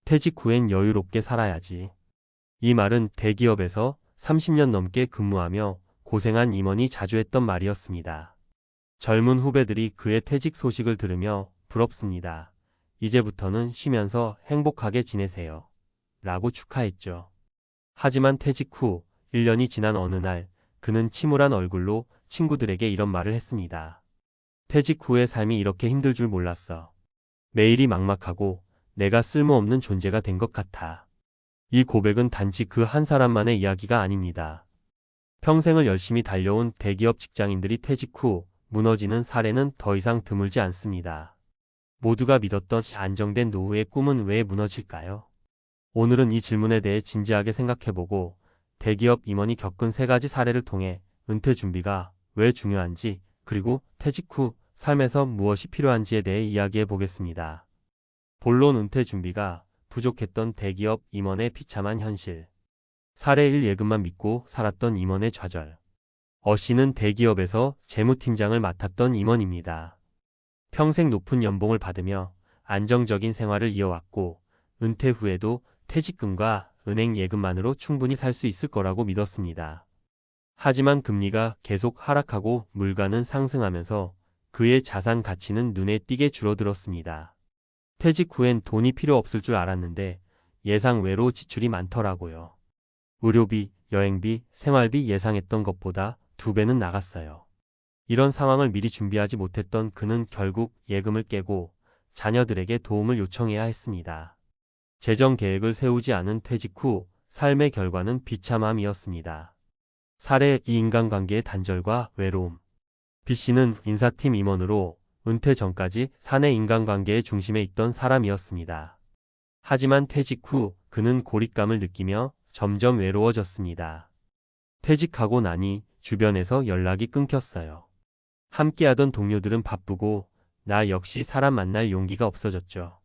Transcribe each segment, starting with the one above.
퇴직 후엔 여유롭게 살아야지. 이 말은 대기업에서 30년 넘게 근무하며 고생한 임원이 자주 했던 말이었습니다. 젊은 후배들이 그의 퇴직 소식을 들으며 부럽습니다. 이제부터는 쉬면서 행복하게 지내세요. 라고 축하했죠. 하지만 퇴직 후 1년이 지난 어느 날 그는 침울한 얼굴로 친구들에게 이런 말을 했습니다. 퇴직 후의 삶이 이렇게 힘들 줄 몰랐어. 매일이 막막하고 내가 쓸모없는 존재가 된 것 같아. 이 고백은 단지 그 한 사람만의 이야기가 아닙니다. 평생을 열심히 달려온 대기업 직장인들이 퇴직 후 무너지는 사례는 더 이상 드물지 않습니다. 모두가 믿었던 안정된 노후의 꿈은 왜 무너질까요? 오늘은 이 질문에 대해 진지하게 생각해보고 대기업 임원이 겪은 3가지 사례를 통해 은퇴 준비가 왜 중요한지, 그리고 퇴직 후 삶에서 무엇이 필요한지에 대해 이야기해 보겠습니다. 본론 은퇴 준비가 부족했던 대기업 임원의 비참한 현실. 사례 1, 예금만 믿고 살았던 임원의 좌절. 씨는 대기업에서 재무팀장을 맡았던 임원입니다. 평생 높은 연봉을 받으며 안정적인 생활을 이어왔고 은퇴 후에도 퇴직금과 은행 예금만으로 충분히 살 수 있을 거라고 믿었습니다. 하지만 금리가 계속 하락하고 물가는 상승하면서 그의 자산 가치는 눈에 띄게 줄어들었습니다. 퇴직 후엔 돈이 필요 없을 줄 알았는데 예상 외로 지출이 많더라고요. 의료비, 여행비, 생활비 예상했던 것보다 2배는 나갔어요. 이런 상황을 미리 준비하지 못했던 그는 결국 예금을 깨고 자녀들에게 도움을 요청해야 했습니다. 재정 계획을 세우지 않은 퇴직 후 삶의 결과는 비참함이었습니다. 사례 2, 인간관계의 단절과 외로움. B씨는 인사팀 임원으로 은퇴 전까지 사내 인간관계의 중심에 있던 사람이었습니다. 하지만 퇴직 후 그는 고립감을 느끼며 점점 외로워졌습니다. 퇴직하고 나니 주변에서 연락이 끊겼어요. 함께하던 동료들은 바쁘고 나 역시 사람 만날 용기가 없어졌죠.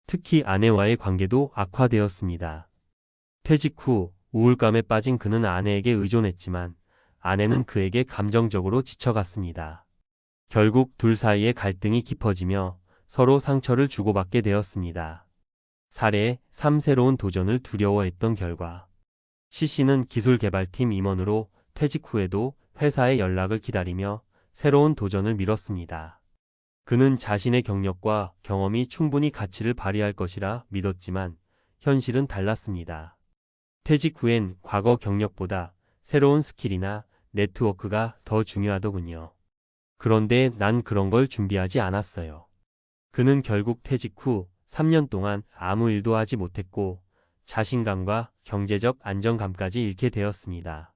특히 아내와의 관계도 악화되었습니다. 퇴직 후 우울감에 빠진 그는 아내에게 의존했지만 아내는 그에게 감정적으로 지쳐갔습니다. 결국 둘 사이의 갈등이 깊어지며 서로 상처를 주고받게 되었습니다. 사례 3, 새로운 도전을 두려워했던 결과. C씨는 기술개발팀 임원으로 퇴직 후에도 회사의 연락을 기다리며 새로운 도전을 미뤘습니다. 그는 자신의 경력과 경험이 충분히 가치를 발휘할 것이라 믿었지만 현실은 달랐습니다. 퇴직 후엔 과거 경력보다 새로운 스킬이나 네트워크가 더 중요하더군요. 그런데 난 그런 걸 준비하지 않았어요. 그는 결국 퇴직 후 3년 동안 아무 일도 하지 못했고 자신감과 경제적 안정감까지 잃게 되었습니다.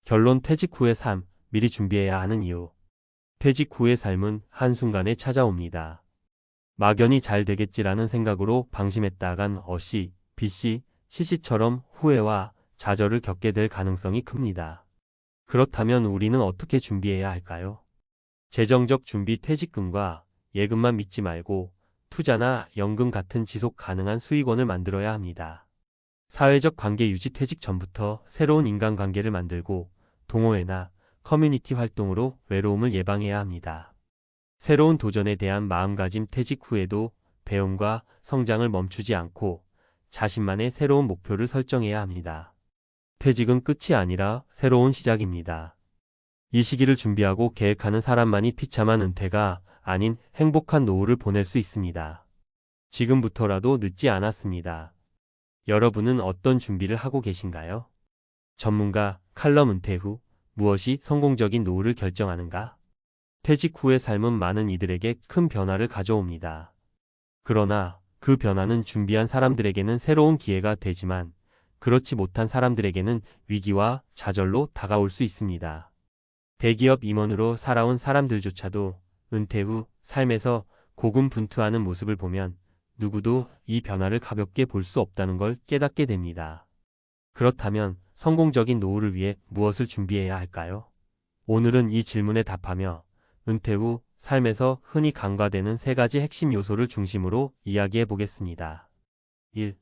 결론, 퇴직 후의 삶, 미리 준비해야 하는 이유. 퇴직 후의 삶은 한순간에 찾아옵니다. 막연히 잘 되겠지라는 생각으로 방심했다간 C, B씨, C씨처럼 후회와 좌절을 겪게 될 가능성이 큽니다. 그렇다면 우리는 어떻게 준비해야 할까요? 재정적 준비. 퇴직금과 예금만 믿지 말고 투자나 연금 같은 지속 가능한 수익원을 만들어야 합니다. 사회적 관계 유지. 퇴직 전부터 새로운 인간관계를 만들고 동호회나 커뮤니티 활동으로 외로움을 예방해야 합니다. 새로운 도전에 대한 마음가짐. 퇴직 후에도 배움과 성장을 멈추지 않고 자신만의 새로운 목표를 설정해야 합니다. 퇴직은 끝이 아니라 새로운 시작입니다. 이 시기를 준비하고 계획하는 사람만이 비참한 은퇴가 아닌 행복한 노후를 보낼 수 있습니다. 지금부터라도 늦지 않았습니다. 여러분은 어떤 준비를 하고 계신가요? 전문가 칼럼. 은퇴 후 무엇이 성공적인 노후를 결정하는가? 퇴직 후의 삶은 많은 이들에게 큰 변화를 가져옵니다. 그러나 그 변화는 준비한 사람들에게는 새로운 기회가 되지만 그렇지 못한 사람들에게는 위기와 좌절로 다가올 수 있습니다. 대기업 임원으로 살아온 사람들조차도 은퇴 후 삶에서 고군분투하는 모습을 보면 누구도 이 변화를 가볍게 볼 수 없다는 걸 깨닫게 됩니다. 그렇다면 성공적인 노후를 위해 무엇을 준비해야 할까요? 오늘은 이 질문에 답하며 은퇴 후 삶에서 흔히 간과되는 3가지 핵심 요소를 중심으로 이야기해 보겠습니다. 1.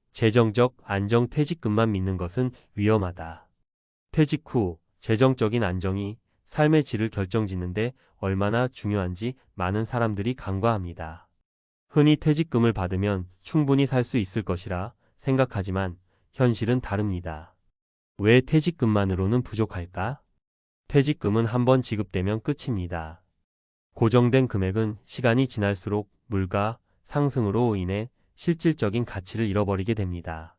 재정적 안정. 퇴직금만 믿는 것은 위험하다. 퇴직 후 재정적인 안정이 삶의 질을 결정짓는데 얼마나 중요한지 많은 사람들이 간과합니다. 흔히 퇴직금을 받으면 충분히 살 수 있을 것이라 생각하지만 현실은 다릅니다. 왜 퇴직금만으로는 부족할까? 퇴직금은 한번 지급되면 끝입니다. 고정된 금액은 시간이 지날수록 물가 상승으로 인해 실질적인 가치를 잃어버리게 됩니다.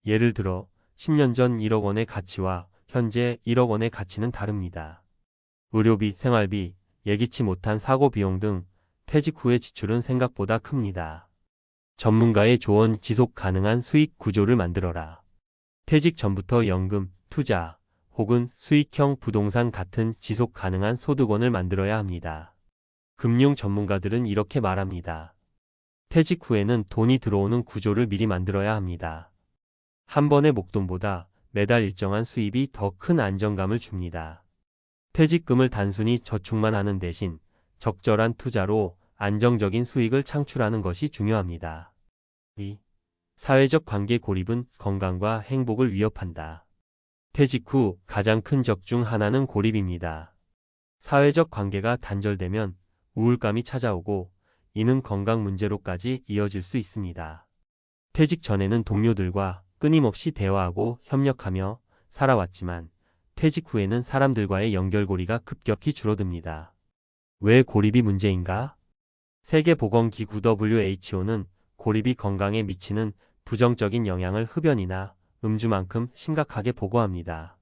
예를 들어 10년 전 1억 원의 가치와 현재 1억 원의 가치는 다릅니다. 의료비, 생활비, 예기치 못한 사고 비용 등 퇴직 후의 지출은 생각보다 큽니다. 전문가의 조언 지속 가능한 수익 구조를 만들어라. 퇴직 전부터 연금, 투자 혹은 수익형 부동산 같은 지속 가능한 소득원을 만들어야 합니다. 금융 전문가들은 이렇게 말합니다. 퇴직 후에는 돈이 들어오는 구조를 미리 만들어야 합니다. 한 번의 목돈보다 매달 일정한 수입이 더 큰 안정감을 줍니다. 퇴직금을 단순히 저축만 하는 대신 적절한 투자로 안정적인 수익을 창출하는 것이 중요합니다. 2. 사회적 관계 고립은 건강과 행복을 위협한다. 퇴직 후 가장 큰 적 중 하나는 고립입니다. 사회적 관계가 단절되면 우울감이 찾아오고 이는 건강 문제로까지 이어질 수 있습니다. 퇴직 전에는 동료들과 끊임없이 대화하고 협력하며 살아왔지만 퇴직 후에는 사람들과의 연결고리가 급격히 줄어듭니다. 왜 고립이 문제인가? 세계보건기구 WHO는 고립이 건강에 미치는 부정적인 영향을 흡연이나 음주만큼 심각하게 보고합니다.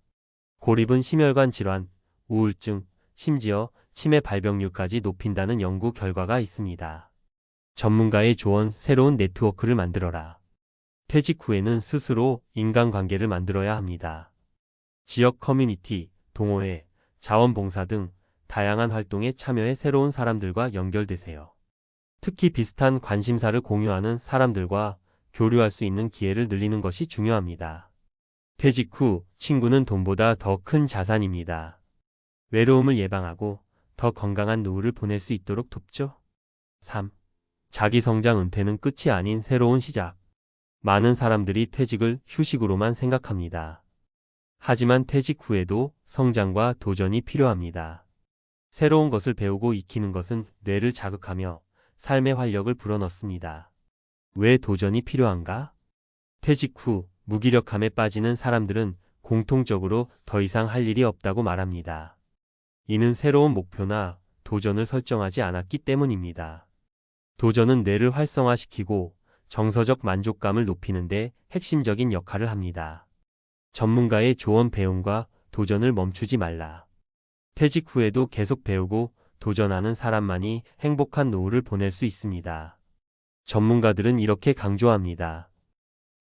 고립은 심혈관 질환, 우울증, 심지어 치매 발병률까지 높인다는 연구 결과가 있습니다. 전문가의 조언, 새로운 네트워크를 만들어라. 퇴직 후에는 스스로 인간관계를 만들어야 합니다. 지역 커뮤니티, 동호회, 자원봉사 등 다양한 활동에 참여해 새로운 사람들과 연결되세요. 특히 비슷한 관심사를 공유하는 사람들과 교류할 수 있는 기회를 늘리는 것이 중요합니다. 퇴직 후 친구는 돈보다 더 큰 자산입니다. 외로움을 예방하고 더 건강한 노후를 보낼 수 있도록 돕죠. 3. 자기성장 은퇴는 끝이 아닌 새로운 시작. 많은 사람들이 퇴직을 휴식으로만 생각합니다. 하지만 퇴직 후에도 성장과 도전이 필요합니다. 새로운 것을 배우고 익히는 것은 뇌를 자극하며 삶의 활력을 불어넣습니다. 왜 도전이 필요한가? 퇴직 후 무기력함에 빠지는 사람들은 공통적으로 더 이상 할 일이 없다고 말합니다. 이는 새로운 목표나 도전을 설정하지 않았기 때문입니다. 도전은 뇌를 활성화시키고 정서적 만족감을 높이는 데 핵심적인 역할을 합니다. 전문가의 조언 배움과 도전을 멈추지 말라. 퇴직 후에도 계속 배우고 도전하는 사람만이 행복한 노후를 보낼 수 있습니다. 전문가들은 이렇게 강조합니다.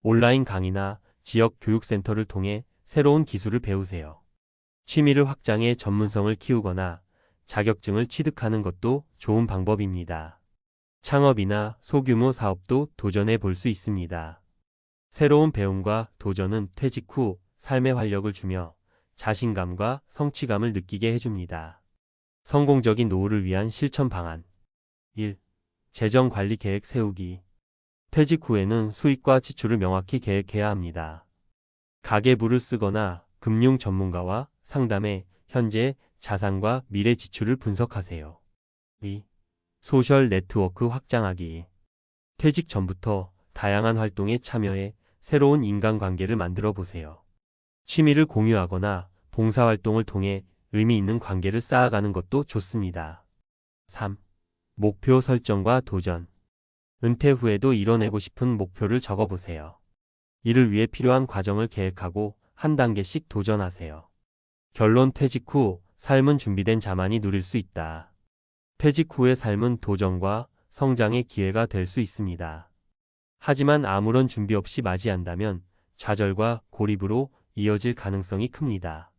온라인 강의나 지역 교육센터를 통해 새로운 기술을 배우세요. 취미를 확장해 전문성을 키우거나 자격증을 취득하는 것도 좋은 방법입니다. 창업이나 소규모 사업도 도전해 볼 수 있습니다. 새로운 배움과 도전은 퇴직 후 삶의 활력을 주며 자신감과 성취감을 느끼게 해줍니다. 성공적인 노후를 위한 실천 방안. 1. 재정 관리 계획 세우기. 퇴직 후에는 수입과 지출을 명확히 계획해야 합니다. 가계부를 쓰거나 금융 전문가와 상담해 현재 자산과 미래 지출을 분석하세요. 2. 소셜 네트워크 확장하기. 퇴직 전부터 다양한 활동에 참여해 새로운 인간관계를 만들어 보세요. 취미를 공유하거나 봉사활동을 통해 의미 있는 관계를 쌓아가는 것도 좋습니다. 3. 목표 설정과 도전. 은퇴 후에도 이뤄내고 싶은 목표를 적어보세요. 이를 위해 필요한 과정을 계획하고 한 단계씩 도전하세요. 결론 퇴직 후 삶은 준비된 자만이 누릴 수 있다. 퇴직 후의 삶은 도전과 성장의 기회가 될 수 있습니다. 하지만 아무런 준비 없이 맞이한다면 좌절과 고립으로 이어질 가능성이 큽니다.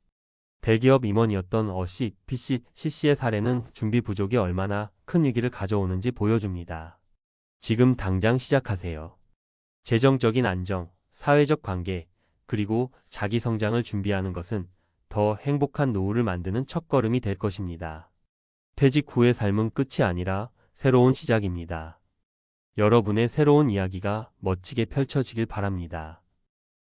대기업 임원이었던 어시 CC의 사례는 준비 부족이 얼마나 큰 위기를 가져오는지 보여줍니다. 지금 당장 시작하세요. 재정적인 안정, 사회적 관계, 그리고 자기 성장을 준비하는 것은 더 행복한 노후를 만드는 첫걸음이 될 것입니다. 퇴직 후의 삶은 끝이 아니라 새로운 시작입니다. 여러분의 새로운 이야기가 멋지게 펼쳐지길 바랍니다.